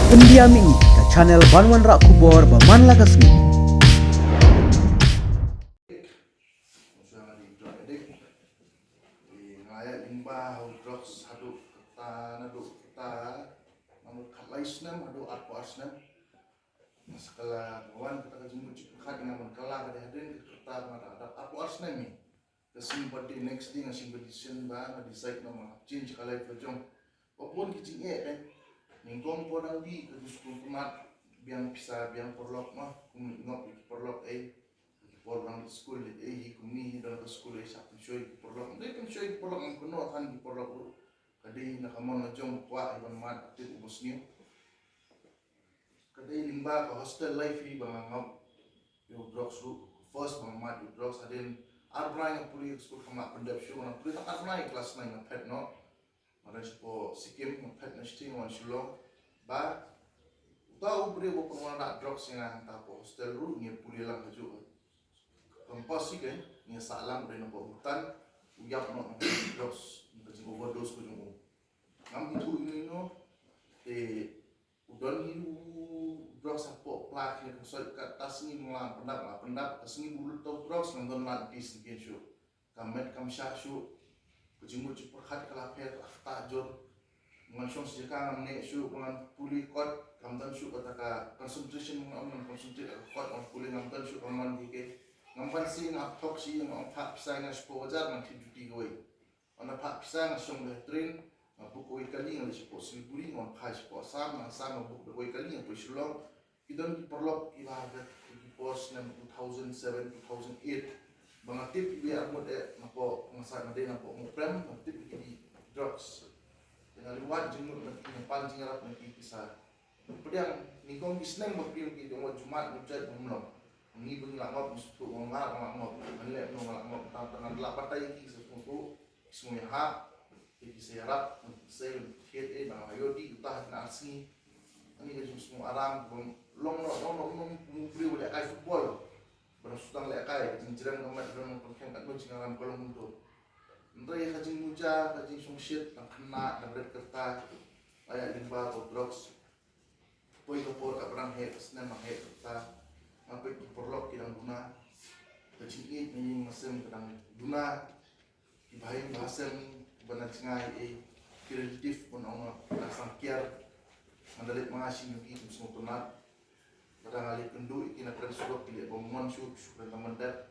Pendiam ini ke channel Banwan Rak Kubor Baman Lakasmi. Ngaya limbah drugs hadu kata nadu kata namun kalai senam hadu arpo asnam sekala kawan kita kajung cik kat dengan mengkala kada hadin kata ngada ada arpo asnam ni kesim pada next day ngasih decision ba decide nama change kalai pejong walaupun kicing kan ningkong podang di ke school kemat biang pisah biang perlok mah ngok perlok orang school hikumi dalam school siapa shoy perlok dia kan shoy perlok ang kuno kan di perlok kadai nakamon na jong kwa iban mat aktif ubos niyo kadai limba ka hostel life hi bangangap yo drugs ru first bang mat yo drugs adin arbrai ng puli school kama pendap show na puli tak arbrai kelas 9 na pet no maras po sikim na pet na sting wan shulong ba tau beri bo penwana drugs yang tapo hostel ru ni puli lang kaju Kampas sih kan, ni salam dari nampak hutan, uyap nak drugs, macam overdose ko jung. Ngam itu ini no, udan hiu drugs apa plak ni kusoi kat tas ni mulang pendap, tas ni bulu tau drugs nonton nak dis ni show. Kamet kam syah show, kujung cepat kat kalapet tak jor. Mengansong sejak ngam ne show pengan puli kot, kamdan show kata concentration mengambil concentrate kot on puli kamdan show kaman dike. Ngampan si ngap tok si ngap pak pisang na sepo wajar nang tiduti goi. Ona pak pisang na song train ngap koi kali nang sepo silburi ngap kai sepo sam ngap koi kali ngap sulong. Kidon perlok ibadat di pos 2007 2008 bangatip biar mode napo ngasa ngade napo muprem ngatip di drugs. Dengan luar jenguk nanti pancing arap nanti pisah. Pedang ningkong bisneng bapim ki dong Jumat mujad mumlong. Ni bang langop untuk mengarap langop, menlep nong langop tangan delapan tay ki sepupu semua hak ki serat saya head bang ayo di utah nasi ini kan semua aram long mupri boleh kai football barang sutang lek kai jinjiran kamat dan konken kat nu jingaram kolong untuk entah kajing muja kajing sungshit dan kena dan red kerta ayat limba atau drugs poi kapor kat barang head senam head kerta ngapai perlok kidang guna kecingit ni masem kadang guna ibahim bahasem benar cengai kreatif pun orang asang kiar mandalit mengasih nyuki semua penat kadang alih kendu ikina keren surat pilih bomon syuk dan teman dat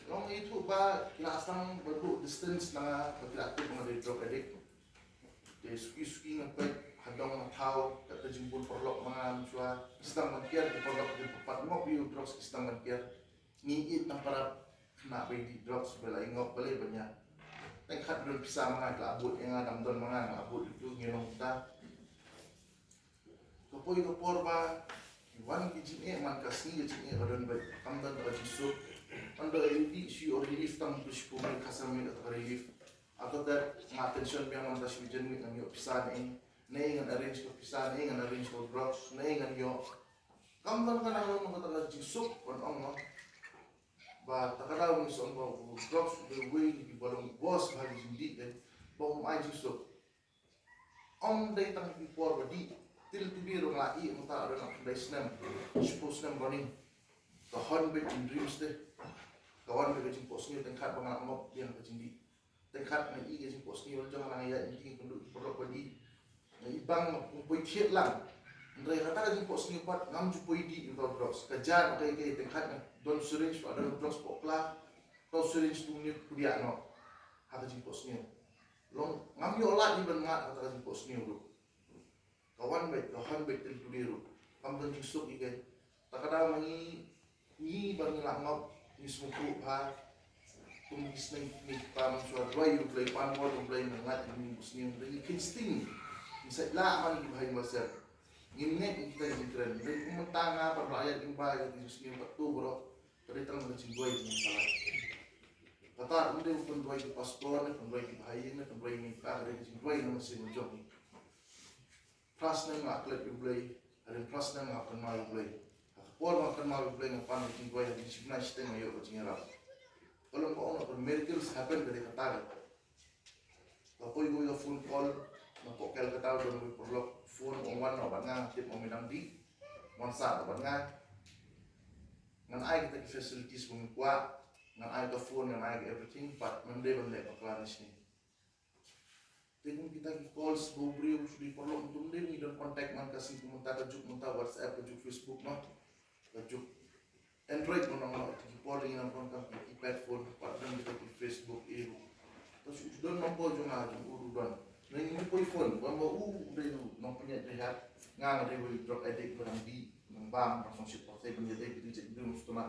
long itu ba kira asang berduk distance na berkreatif mengadil drug addict dia suki ngapai hadong tahu kata jimpun perlok mangan cua sedang mengkiar di perlok di tempat ngop you drugs sedang mengkiar ngikit nang para kena di drugs bela ingop beli banyak tengkat belum bisa mangan labut yang ada don mangan labut itu ngelong kita kapor ba wan kijin man kasni kijin odon ba kamdan ba jisu anda ini si relief tam push ko kasami atau relief atau that attention yang man tas vision mit ang yo pisan ngan arrange ko pisah ngan arrange ko drugs ngan yo kamdan ka nang mo kata jisuk kon ong ba takaraw ni son ba drugs the way di balong boss ba hindi den ba mai jisuk ong day tang before ba di til tibiro ngai mo ta ro nak day snam suppose snam running the hornbit in dreams de kawan be jing pos ni tengkat bangal ngop yang ke jindi tengkat na i jing pos ni wal jang nang ya jing penduk perok ba di ibang poi thiet lang ndai kata jing pos ni pat ngam ju poi di into drugs kajar kai tengkat don syringe ada drugs pokla to syringe tu ni kudia no hata jing pos ni long ngam yo la di ben mat kata jing pos ni ru kawan baik kawan baik tel tudiru kam don jing sok ikai takada mangi ni bang ngap ni smuku ha tumis nang ni pam suar dry you play pan more play ngat ni pos ni insting bisa lah man di bahagian besar ini kita jikran dan mentanga perlayan imba yang disini waktu bro tadi terang bercintai dengan salah kata udah pun dua di paspor pun dua di bahagian pun dua ini ada bercintai dengan mesin jom plus nang aklet play ada plus nang akan mau play akpor makan mau play ngapan bercintai di sini sistem ayo bercintai kalau kau nak miracles happen dari kata apa itu full call Mapok kel kataw don mo perlok phone wan no banga tip mo minang di monsa banga ngan ai kita facilities mo kwa ngan ai ka phone ngan ai everything but mende baklanis ni Tengok kita ki calls bobri usuli perlu untuk dia ni dan kontak man kasih komentar kajuk muntah WhatsApp kajuk Facebook no kajuk Android mo nang ki polling nang kon kan keypad phone partner kita ki Facebook itu terus sudah nompo jo nga uru don nang ni poi phone ba mo de nang punya rehat nga de will drop edit barang di nang bam pasong ship portai punya de kita cek dum stoma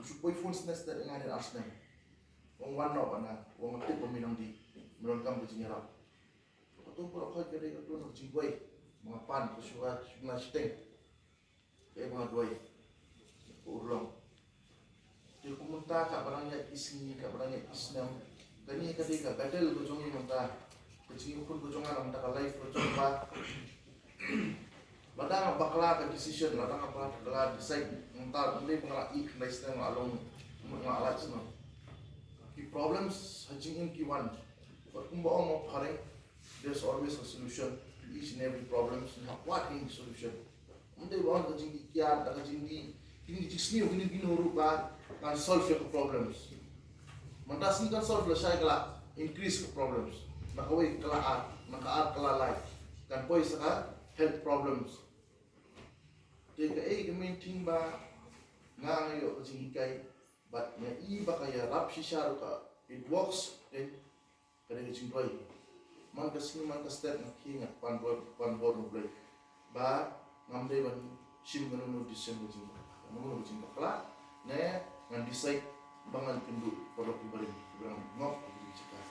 su poi phone snes da nga de asne wong wan no bana wong tip peminang di melongkam ke nyarap. Betul pula kau jadi kau nak jingway, mengapan kesurat nasting, kayak mengaduai, ulang. Jadi komentar kat barangnya isni, kat barangnya isnam, kini ketika battle berjongi mentah, kecil pun berjongan mentah live berjong ba. Badang bakla ke decision, badang bakla decide mentah ini mengalami ikhlas dan alung mengalat semua. The problems hajing in Q1. But there's always a solution to each and every problem. What is the solution? They want to jing kiat, the jing ini jisni, ini rupa can solve your problems. Mantas ni kan solve le saya kala increase the problems. Nakaway kala art, naka life. Kan poi saka health problems. Jika main team ba ngayo jing kai, but na iba kaya rap shisha it works. Kada kecing boy, man kasih man kastet nak hingat pan bor nublay, ba ngamde ban sim menu desain kecing, menu kecing bakla, ne ngan decide bangan pindu produk ibarin, ibaran ngok di cekah,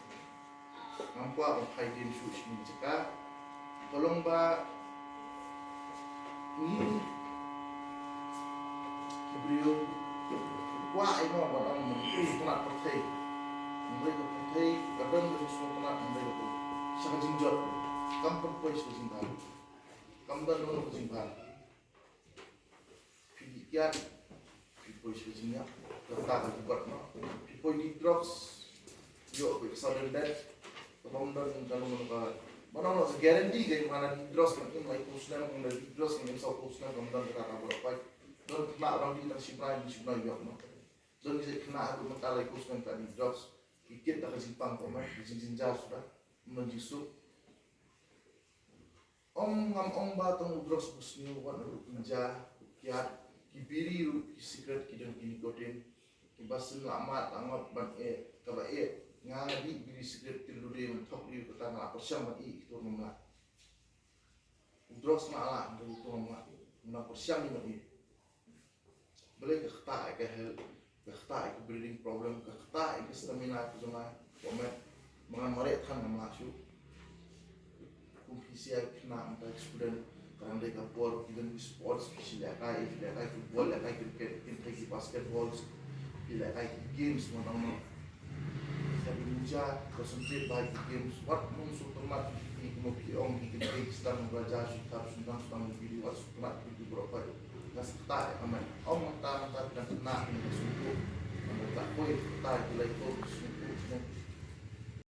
ngampua kai din shoot ni cekah, tolong ba ni beliau kuah ini orang mengenai nak percaya. Mereka percaya kadang dari semua teman mereka sangat jinjot, kampung pois kesimpan, kampung nono kesimpan, pikiran, pois kesimpan, tertahan buat no, pois di drugs, yo sudden death, kampung kalau mereka, mana no guarantee gay mana di drugs kan ini lagi pusna, mana di drugs kan ini sok pusna kampung tertahan berapa, dan kena orang di tersimpan yo no, dan bisa kena aku mental lagi pusna kan di drugs. Ikit tak kesimpang koma, jauh sudah menjusuk. Ngam batang udros busni wan pinja, kiat, kibiri secret kidang kini koden, kibasin amat ban kaba ngadi biri secret tilude mentok di kota ngala persiam ban itu nomla. Udros ngala dari itu nomla, nak persiam ini. Boleh kata hel. Kata itu breathing problem, kata itu stamina itu cuma komen mengan mereka kan masuk kompetisi kena antar student karena mereka kapur even sports silakai football silakai cricket silakai basketball silakai games mana-mana tapi muja concentrate baik games what pun sutemat di kemudian di kita sedang belajar sedang video sutemat itu berapa nasi tak aman mentah dan kena ini suku mentah koi tak gila itu